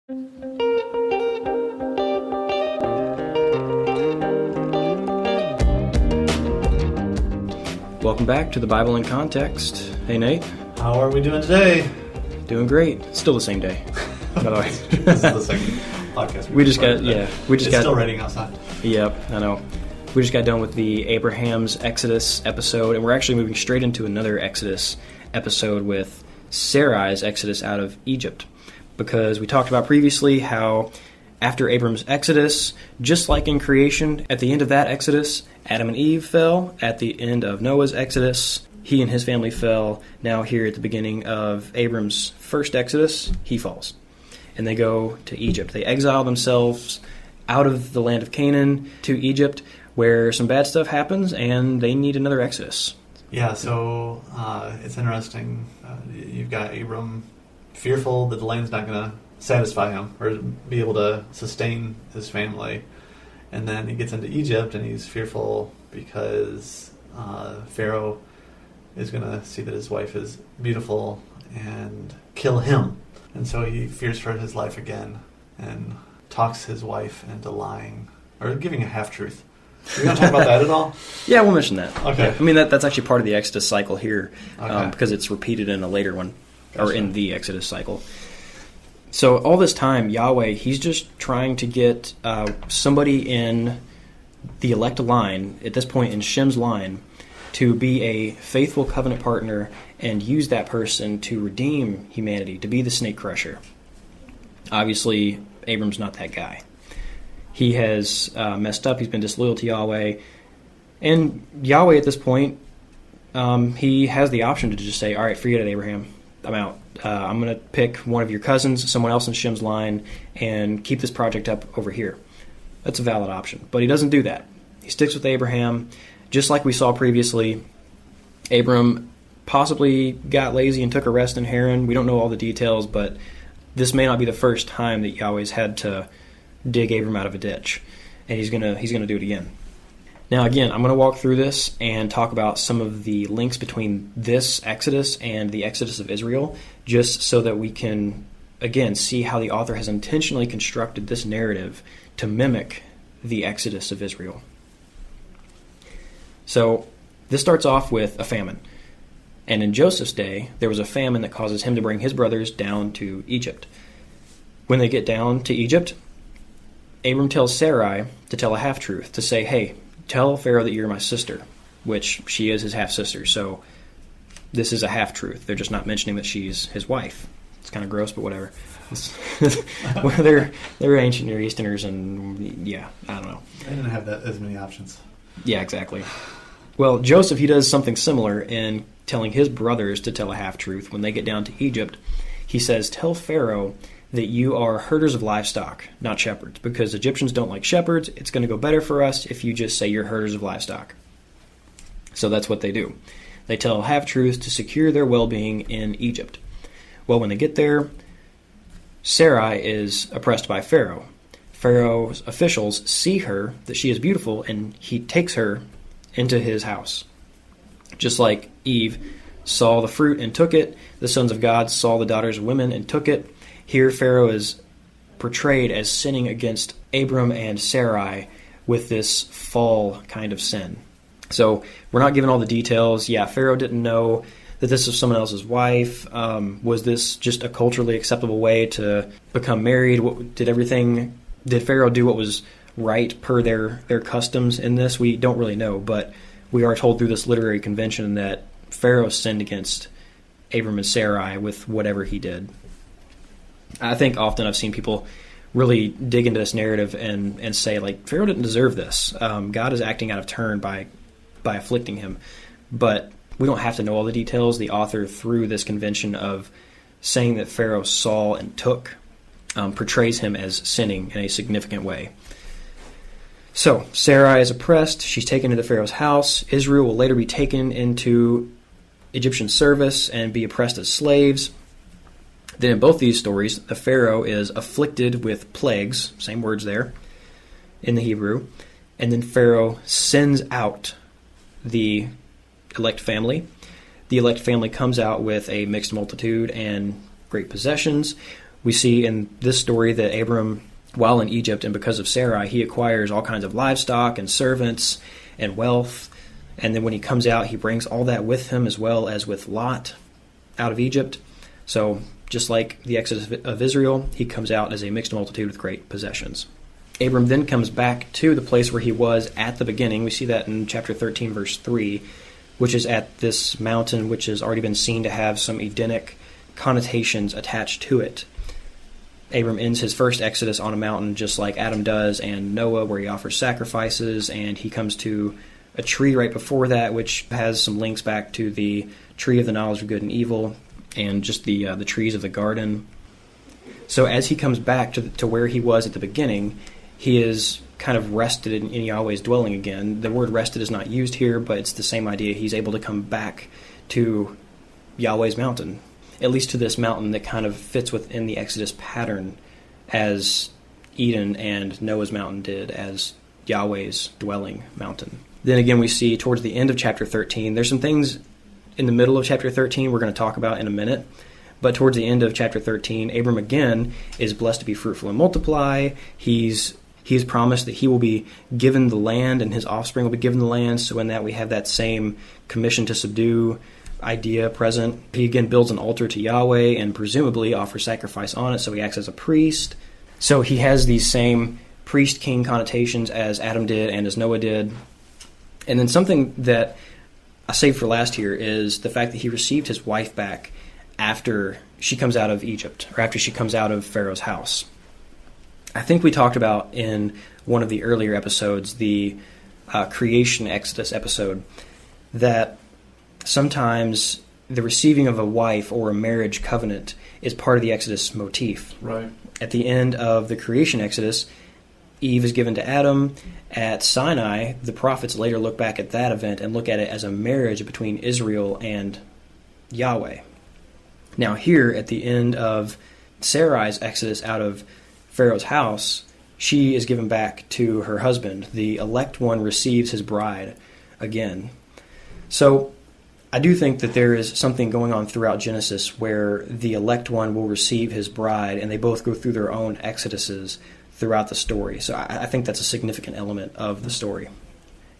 Welcome back to the Bible in Context. Hey, Nate. How are we doing today? Doing great. Still the same day, by the way. This is the second podcast. It's still raining outside. Yep, I know. We just got done with the Abraham's Exodus episode, and we're actually moving straight into another Exodus episode with Sarai's Exodus out of Egypt. Because we talked about previously how after Abram's Exodus, just like in creation, at the end of that Exodus, Adam and Eve fell. At the end of Noah's Exodus, he and his family fell. Now here at the beginning of Abram's first Exodus, he falls. And they go to Egypt. They exile themselves out of the land of Canaan to Egypt, where some bad stuff happens, and they need another Exodus. Yeah, so it's interesting. You've got Abram fearful that the land's not going to satisfy him or be able to sustain his family. And then he gets into Egypt, and he's fearful because Pharaoh is going to see that his wife is beautiful and kill him. And so he fears for his life again and talks his wife into lying or giving a half-truth. Are we going to talk about that at all? Yeah, we'll mention that. Okay. Yeah. I mean, that's actually part of the Exodus cycle here, Okay. because it's repeated in a later one, Gotcha. or in the Exodus cycle. So all this time, Yahweh, he's just trying to get somebody in the elect line, at this point in Shem's line, to be a faithful covenant partner and use that person to redeem humanity, to be the snake crusher. Obviously, Abram's not that guy. He has messed up. He's been disloyal to Yahweh. And Yahweh, at this point, he has the option to just say, all right, forget it, Abraham. I'm out. I'm going to pick one of your cousins, someone else in Shem's line, and keep this project up over here. That's a valid option. But he doesn't do that. He sticks with Abraham. Just like we saw previously, Abram possibly got lazy and took a rest in Haran. We don't know all the details, but this may not be the first time that Yahweh's had to dig Abram out of a ditch. And he's gonna do it again. Now, again, I'm going to walk through this and talk about some of the links between this Exodus and the Exodus of Israel, just so that we can, again, see how the author has intentionally constructed this narrative to mimic the Exodus of Israel. So, this starts off with a famine. And in Joseph's day, there was a famine that causes him to bring his brothers down to Egypt. When they get down to Egypt, Abram tells Sarai to tell a half-truth, to say, hey, tell Pharaoh that you're my sister, which she is his half-sister. So this is a half-truth. They're just not mentioning that she's his wife. It's kind of gross, but whatever. Well, they're ancient Near Easterners, and yeah, I don't know. They didn't have as many options. Yeah, exactly. Well, Joseph, he does something similar in telling his brothers to tell a half-truth. When they get down to Egypt, he says, tell Pharaoh that you are herders of livestock, not shepherds, because Egyptians don't like shepherds. It's going to go better for us if you just say you're herders of livestock. So that's what they do. They tell half-truths to secure their well-being in Egypt. Well, when they get there, Sarai is oppressed by Pharaoh. Pharaoh's officials see her, that she is beautiful, and he takes her into his house. Just like Eve saw the fruit and took it, the sons of God saw the daughters of women and took it. Here Pharaoh is portrayed as sinning against Abram and Sarai with this fall kind of sin. So we're not given all the details. Yeah, Pharaoh didn't know that this was someone else's wife. Was this just a culturally acceptable way to become married? Did Pharaoh do what was right per their customs in this? We don't really know, but we are told through this literary convention that Pharaoh sinned against Abram and Sarai with whatever he did. I think often I've seen people really dig into this narrative and say, like, Pharaoh didn't deserve this. God is acting out of turn by afflicting him. But we don't have to know all the details. The author, through this convention of saying that Pharaoh saw and took, portrays him as sinning in a significant way. So, Sarai is oppressed. She's taken into Pharaoh's house. Israel will later be taken into Egyptian service and be oppressed as slaves. Then in both these stories, the Pharaoh is afflicted with plagues, same words there in the Hebrew, and then Pharaoh sends out the elect family. The elect family comes out with a mixed multitude and great possessions. We see in this story that Abram, while in Egypt and because of Sarai, he acquires all kinds of livestock and servants and wealth. And then when he comes out, he brings all that with him, as well as with Lot out of Egypt. So just like the Exodus of Israel, he comes out as a mixed multitude with great possessions. Abram then comes back to the place where he was at the beginning. We see that in chapter 13, verse 3, which is at this mountain which has already been seen to have some Edenic connotations attached to it. Abram ends his first exodus on a mountain just like Adam does, and Noah, where he offers sacrifices, and he comes to a tree right before that which has some links back to the tree of the knowledge of good and evil and just the trees of the garden. So as he comes back to where he was at the beginning, he is kind of rested in Yahweh's dwelling again. The word rested is not used here, but it's the same idea. He's able to come back to Yahweh's mountain, at least to this mountain that kind of fits within the Exodus pattern as Eden and Noah's mountain did as Yahweh's dwelling mountain. Then again, we see towards the end of chapter 13, there's some things in the middle of chapter 13 we're going to talk about in a minute. But towards the end of chapter 13, Abram again is blessed to be fruitful and multiply. He's promised that he will be given the land and his offspring will be given the land. So in that we have that same commission to subdue idea present. He again builds an altar to Yahweh and presumably offers sacrifice on it, so he acts as a priest. So he has these same priest-king connotations as Adam did and as Noah did. And then something that I saved for last here is the fact that he received his wife back after she comes out of Egypt, or after she comes out of Pharaoh's house. I think we talked about in one of the earlier episodes, the creation Exodus episode, that sometimes the receiving of a wife or a marriage covenant is part of the Exodus motif. Right. At the end of the creation Exodus, Eve is given to Adam. At Sinai, the prophets later look back at that event and look at it as a marriage between Israel and Yahweh. Now here, at the end of Sarai's exodus out of Pharaoh's house, she is given back to her husband. The elect one receives his bride again. So I do think that there is something going on throughout Genesis where the elect one will receive his bride, and they both go through their own exoduses throughout the story. So I think that's a significant element of the story.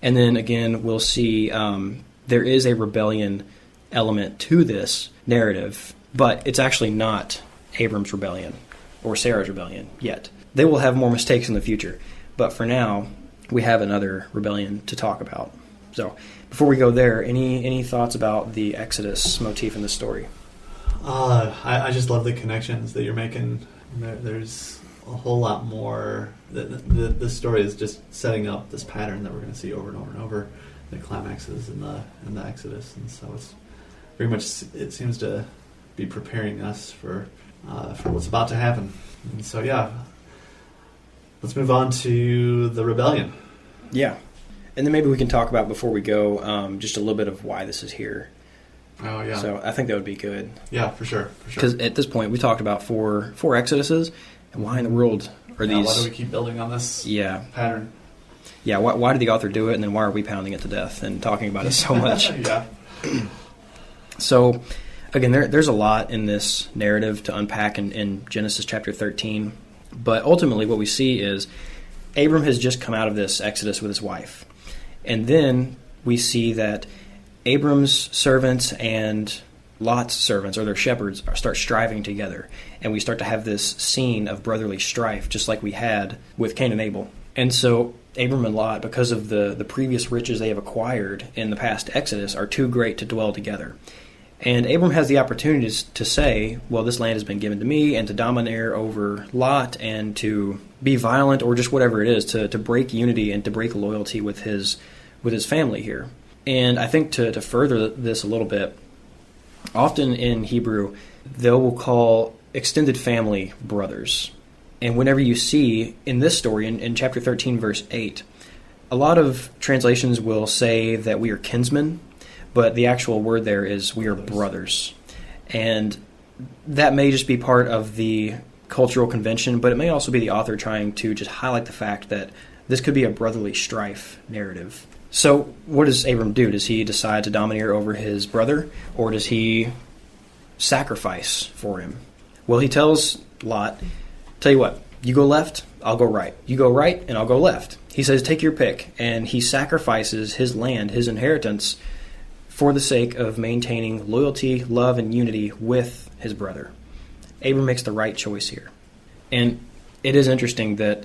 And then again, we'll see there is a rebellion element to this narrative, but it's actually not Abram's rebellion or Sarah's rebellion yet. They will have more mistakes in the future, but for now, we have another rebellion to talk about. So before we go there, any thoughts about the Exodus motif in the story? I just love the connections that you're making. There's a whole lot more. The story is just setting up this pattern that we're going to see over and over and over. The climaxes in the Exodus, and so it's very much. It seems to be preparing us for what's about to happen. And so yeah, let's move on to the rebellion. Yeah, and then maybe we can talk about before we go just a little bit of why this is here. Oh yeah. So I think that would be good. Yeah, for sure. Because at this point we talked about four Exoduses. Why in the world are these? Why do we keep building on this pattern? Yeah, why did the author do it, and then why are we pounding it to death and talking about it so much? Yeah. So, again, there's a lot in this narrative to unpack in Genesis chapter 13, but ultimately what we see is Abram has just come out of this exodus with his wife, and then we see that Abram's servants and Lot's servants, or their shepherds, start striving together. And we start to have this scene of brotherly strife, just like we had with Cain and Abel. And so Abram and Lot, because of the previous riches they have acquired in the past Exodus, are too great to dwell together. And Abram has the opportunity to say, well, this land has been given to me, and to domineer over Lot, and to be violent, or just whatever it is, to break unity and to break loyalty with his family here. And I think to further this a little bit, often in Hebrew, they will call extended family brothers. And whenever you see in this story, in chapter 13, verse 8, a lot of translations will say that we are kinsmen, but the actual word there is we are brothers. And that may just be part of the cultural convention, but it may also be the author trying to just highlight the fact that this could be a brotherly strife narrative. So what does Abram do? Does he decide to domineer over his brother, or does he sacrifice for him? Well, he tells Lot, tell you what, you go left, I'll go right. You go right, and I'll go left. He says, take your pick. And he sacrifices his land, his inheritance, for the sake of maintaining loyalty, love, and unity with his brother. Abram makes the right choice here. And it is interesting that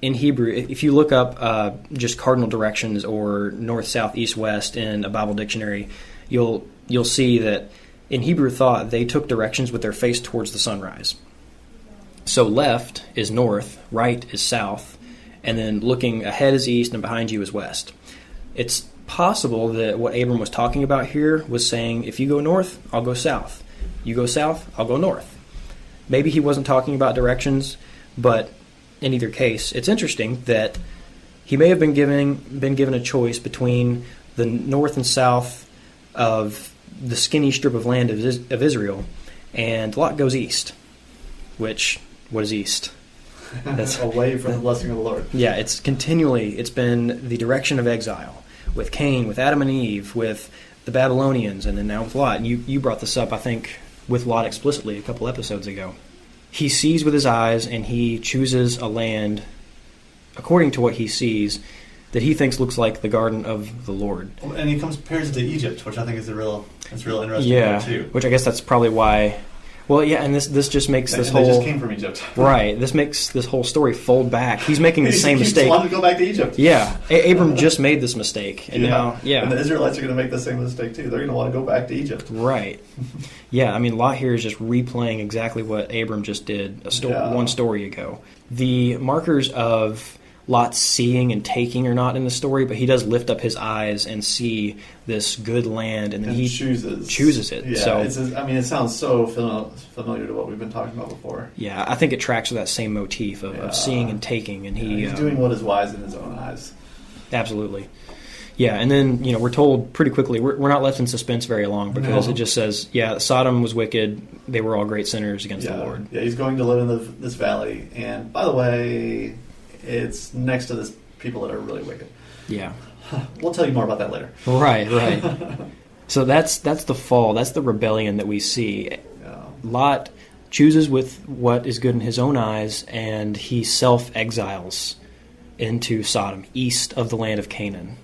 in Hebrew, if you look up just cardinal directions or north, south, east, west in a Bible dictionary, you'll see that in Hebrew thought, they took directions with their face towards the sunrise. So left is north, right is south, and then looking ahead is east and behind you is west. It's possible that what Abram was talking about here was saying, if you go north, I'll go south. You go south, I'll go north. Maybe he wasn't talking about directions, but in either case, it's interesting that he may have been given a choice between the north and south of the skinny strip of land of Israel, and Lot goes east, which, what is east? That's away from the blessing of the Lord. Yeah, it's been the direction of exile, with Cain, with Adam and Eve, with the Babylonians, and then now with Lot. And you brought this up, I think, with Lot explicitly a couple episodes ago. He sees with his eyes, and he chooses a land, according to what he sees, that he thinks looks like the garden of the Lord. And he compares it to Egypt, which I think is real interesting too. Which I guess that's probably why. Well, yeah, and this just makes this whole. They just came from Egypt, right? This makes this whole story fold back. He's making the same mistake. He wanted to go back to Egypt. Yeah, Abram just made this mistake, and now, and the Israelites are going to make the same mistake too. They're going to want to go back to Egypt. Right. Yeah, I mean, Lot here is just replaying exactly what Abram just did one story ago. The markers of Lot seeing and taking are not in the story, but he does lift up his eyes and see this good land, and then he chooses it. Yeah, so it sounds so familiar to what we've been talking about before. Yeah, I think it tracks with that same motif of seeing and taking, and he's doing what is wise in his own eyes. Absolutely. Yeah, and then we're told pretty quickly, we're not left in suspense very long, because it just says, Sodom was wicked, they were all great sinners against the Lord. Yeah, he's going to live in this valley, and by the way, it's next to this people that are really wicked. Yeah. We'll tell you more about that later. Right. So that's the fall, that's the rebellion that we see. Yeah. Lot chooses with what is good in his own eyes, and he self-exiles into Sodom, east of the land of Canaan.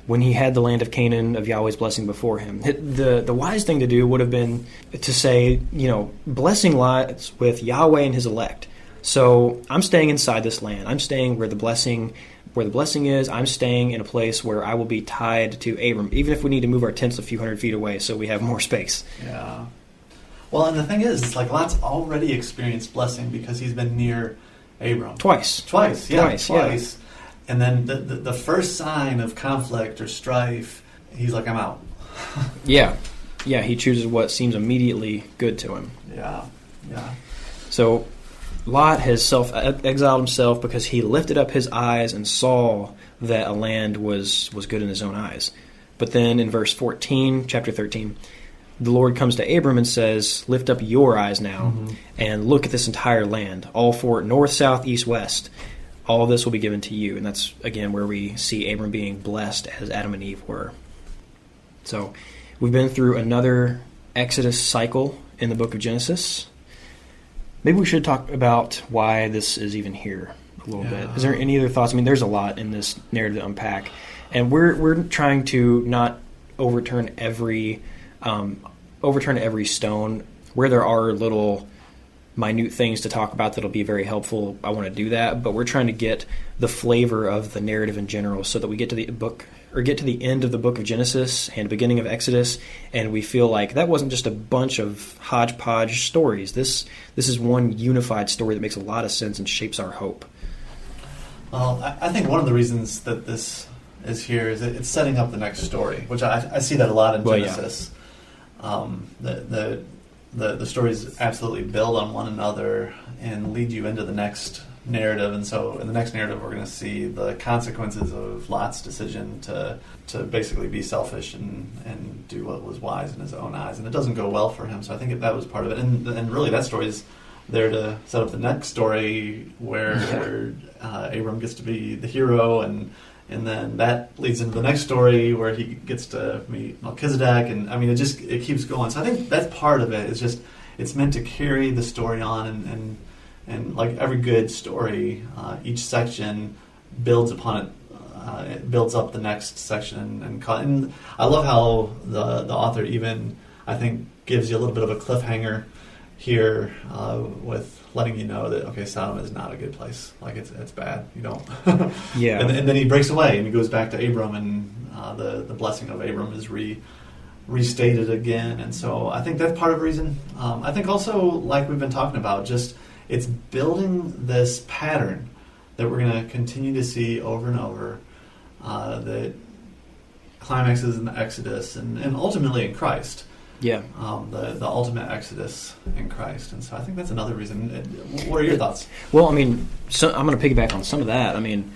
When he had the land of Canaan of Yahweh's blessing before him. The wise thing to do would have been to say, blessing lies with Yahweh and his elect. So I'm staying inside this land. I'm staying where the blessing is. I'm staying in a place where I will be tied to Abram, even if we need to move our tents a few hundred feet away so we have more space. Yeah. Well, and the thing is, it's like Lot's already experienced blessing because he's been near Abram. Twice. Yeah. And then the first sign of conflict or strife, he's like, I'm out. Yeah, he chooses what seems immediately good to him. Yeah. So Lot has self-exiled himself because he lifted up his eyes and saw that a land was good in his own eyes. But then in verse 14, chapter 13, the Lord comes to Abram and says, lift up your eyes now and look at this entire land, all four, north, south, east, west. All of this will be given to you. And that's, again, where we see Abram being blessed as Adam and Eve were. So we've been through another Exodus cycle in the book of Genesis. Maybe we should talk about why this is even here a little bit. Is there any other thoughts? I mean, there's a lot in this narrative to unpack. And we're trying to not overturn every stone. Where there are little minute things to talk about that'll be very helpful, I want to do that, but we're trying to get the flavor of the narrative in general so that we get to the book, or get to the end of the book of Genesis and beginning of Exodus, and we feel like that wasn't just a bunch of hodgepodge stories. This is one unified story that makes a lot of sense and shapes our hope. Well, I think one of the reasons that this is here is that it's setting up the next story, which I see that a lot in Genesis. The stories absolutely build on one another and lead you into the next narrative. And so in the next narrative, we're going to see the consequences of Lot's decision to basically be selfish and do what was wise in his own eyes. And it doesn't go well for him. So I think that was part of it. And really that story is there to set up the next story where Abram gets to be the hero, and then that leads into the next story where he gets to meet Melchizedek, and I mean it keeps going. So I think that's part of it. It's just it's meant to carry the story on And like every good story, each section builds upon it. It builds up the next section, and I love how the author even, I think, gives you a little bit of a cliffhanger here with letting you know that, okay, Sodom is not a good place. Like it's bad. You don't. Yeah. And then he breaks away and he goes back to Abram, and the blessing of Abram is restated again. And so I think that's part of the reason. I think also, like we've been talking about, just it's building this pattern that we're going to continue to see over and over, that climaxes in the Exodus and ultimately in Christ. Yeah. The ultimate Exodus in Christ. And so I think that's another reason. What are your thoughts? Well, I mean, I'm going to piggyback on some of that. I mean,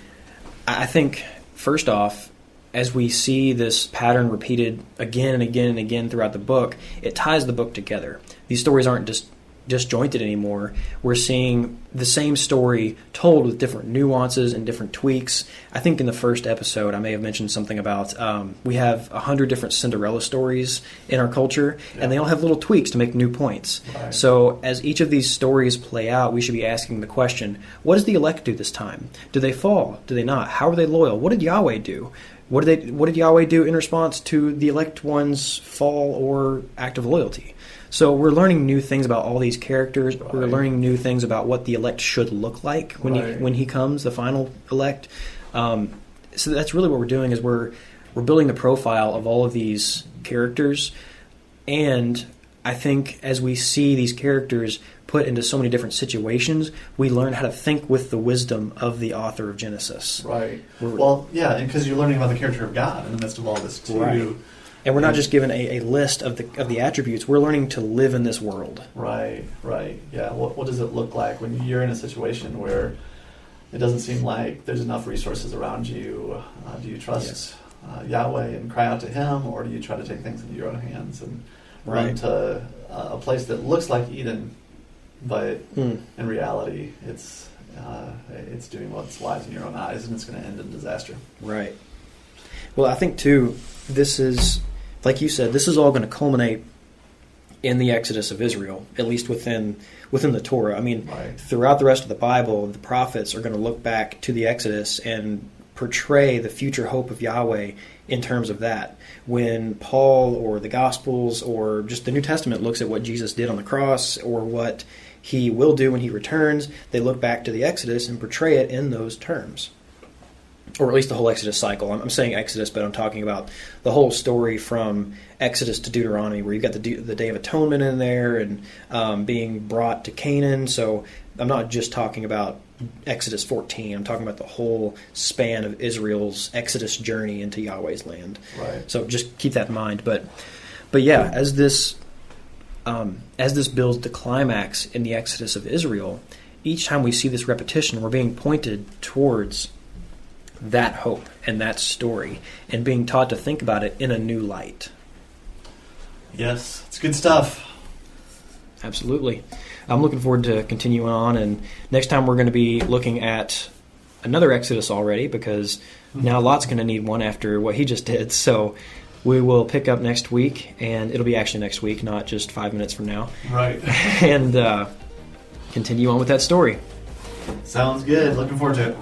I think, first off, as we see this pattern repeated again and again and again throughout the book, it ties the book together. These stories aren't just disjointed anymore. We're seeing the same story told with different nuances and different tweaks. I think in the first episode I may have mentioned something about we have 100 different Cinderella stories in our culture, and they all have little tweaks to make new points. Right. So as each of these stories play out, we should be asking the question, what does the elect do this time? Do they fall? Do they not? How are they loyal? What did Yahweh do? What did Yahweh do in response to the elect one's fall or act of loyalty? So we're learning new things about all these characters. Right. We're learning new things about what the elect should look like when he comes, the final elect. So that's really what we're doing, is we're building the profile of all of these characters. And I think as we see these characters put into so many different situations, we learn how to think with the wisdom of the author of Genesis. Right. Well, yeah, because you're learning about the character of God in the midst of all this too. Right. And we're not just given a list of the attributes. We're learning to live in this world. Right. Yeah. What does it look like when you're in a situation where it doesn't seem like there's enough resources around you? Do you trust Yahweh and cry out to Him, or do you try to take things into your own hands and run to a place that looks like Eden, but in reality it's doing what's wise in your own eyes, and it's going to end in disaster. Right. Well, I think too, this is, like you said, this is all going to culminate in the Exodus of Israel, at least within the Torah. I mean, throughout the rest of the Bible, the prophets are going to look back to the Exodus and portray the future hope of Yahweh in terms of that. When Paul or the Gospels or just the New Testament looks at what Jesus did on the cross or what He will do when He returns, they look back to the Exodus and portray it in those terms. Or at least the whole Exodus cycle. I'm saying Exodus, but I'm talking about the whole story from Exodus to Deuteronomy, where you've got the Day of Atonement in there and being brought to Canaan. So I'm not just talking about Exodus 14. I'm talking about the whole span of Israel's Exodus journey into Yahweh's land. Right. So just keep that in mind. But yeah, as this builds the climax in the Exodus of Israel, each time we see this repetition, we're being pointed towards that hope and that story, and being taught to think about it in a new light. Yes, it's good stuff. Absolutely. I'm looking forward to continuing on, and next time we're going to be looking at another Exodus already, because now Lot's going to need one after what he just did. So we will pick up next week, and it'll be actually next week, not just 5 minutes from now. Right. And continue on with that story. Sounds good. Looking forward to it.